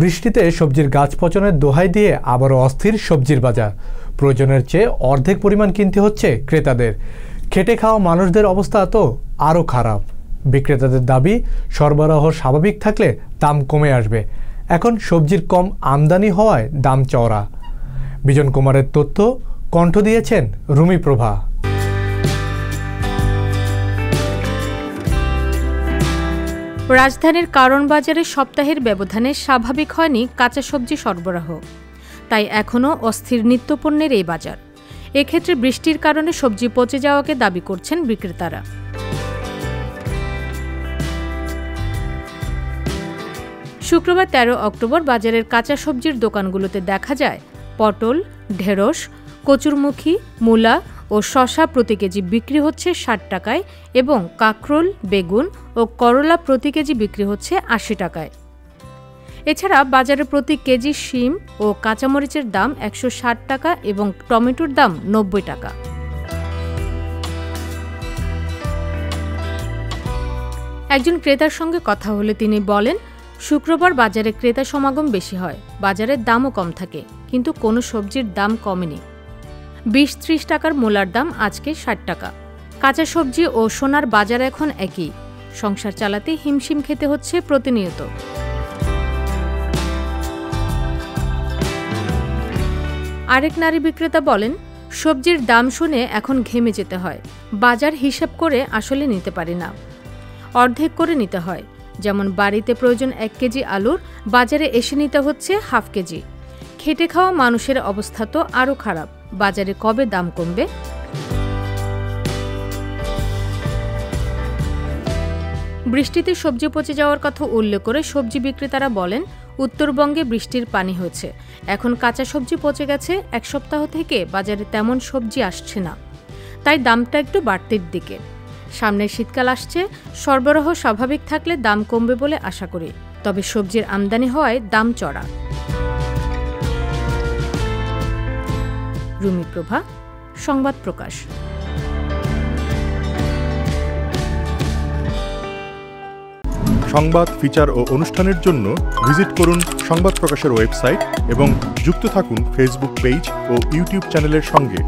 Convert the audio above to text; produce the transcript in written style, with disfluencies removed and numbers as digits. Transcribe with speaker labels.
Speaker 1: বৃষ্টিতে সবজির গাছ পচনের দোহাই দিয়ে আবারও অস্থির সবজির বাজার। প্রয়োজনের চেয়ে অর্ধেক পরিমাণ কিনতে হচ্ছে ক্রেতাদের। খেটে খাওয়া মানুষদের অবস্থা তো আরও খারাপ। বিক্রেতাদের দাবি, সরবরাহ স্বাভাবিক থাকলে দাম কমে আসবে। এখন সবজির কম আমদানি হওয়ায় দাম চওড়া। বিজন কুমারের তথ্য, কণ্ঠ দিয়েছেন রুমি প্রভা।
Speaker 2: রাজধানীর কারণ বাজারে সপ্তাহের ব্যবধানে স্বাভাবিক হয়নি কাঁচা সবজি সরবরাহ। তাই এখনও অস্থির নিত্যপণ্যের এই বাজার। এক্ষেত্রে বৃষ্টির কারণে সবজি পচে যাওয়াকে দাবি করছেন বিক্রেতারা। শুক্রবার 13 অক্টোবর বাজারের কাঁচা সবজির দোকানগুলোতে দেখা যায় পটল, ঢেঁড়স, কচুরমুখী, মূলা ও শসা প্রতি কেজি বিক্রি হচ্ছে 60 টাকায় এবং কাঁকরোল, বেগুন ও করলা প্রতি কেজি বিক্রি হচ্ছে 80 টাকায়। এছাড়া বাজারে প্রতি কেজি শিম ও কাঁচামরিচের দাম 160 টাকা এবং টমেটোর দাম 90 টাকা। একজন ক্রেতার সঙ্গে কথা হলে তিনি বলেন, শুক্রবার বাজারে ক্রেতা সমাগম বেশি হয়, বাজারের দামও কম থাকে, কিন্তু কোনো সবজির দাম কমেনি। 20-30 টাকার মূলার দাম আজকে 60 টাকা। কাঁচা সবজি ও সোনার বাজার এখন একই। সংসার চালাতে হিমশিম খেতে হচ্ছে প্রতিনিয়ত। আরেক নারী বিক্রেতা বলেন, সবজির দাম শুনে এখন ঘেমে যেতে হয়। বাজার হিসাব করে আসলে নিতে পারি না, অর্ধেক করে নিতে হয়। যেমন বাড়িতে প্রয়োজন 1 কেজি আলুর, বাজারে এসে নিতে হচ্ছে হাফ কেজি। খেটে খাওয়া মানুষের অবস্থা তো আরও খারাপ। বাজারে কবে দাম কমবে? বৃষ্টিতে সবজি পচে যাওয়ার কথা উল্লেখ করে সবজি বিক্রেতারা বলেন, উত্তরবঙ্গে বৃষ্টির পানি হয়েছে, এখন কাঁচা সবজি পচে গেছে। 1 সপ্তাহ থেকে বাজারে তেমন সবজি আসছে না, তাই দামটা একটু বাড়তির দিকে। সামনের শীতকাল আসছে, সরবরাহ স্বাভাবিক থাকলে দাম কমবে বলে আশা করি। তবে সবজির আমদানি হওয়ায় দাম চড়া। রুমি প্রভা, সংবাদ প্রকাশ।
Speaker 3: সংবাদ, ফিচার ও অনুষ্ঠানের জন্য ভিজিট করুন সংবাদ প্রকাশের ওয়েবসাইট এবং যুক্ত থাকুন ফেসবুক পেজ ও ইউটিউব চ্যানেলের সঙ্গে।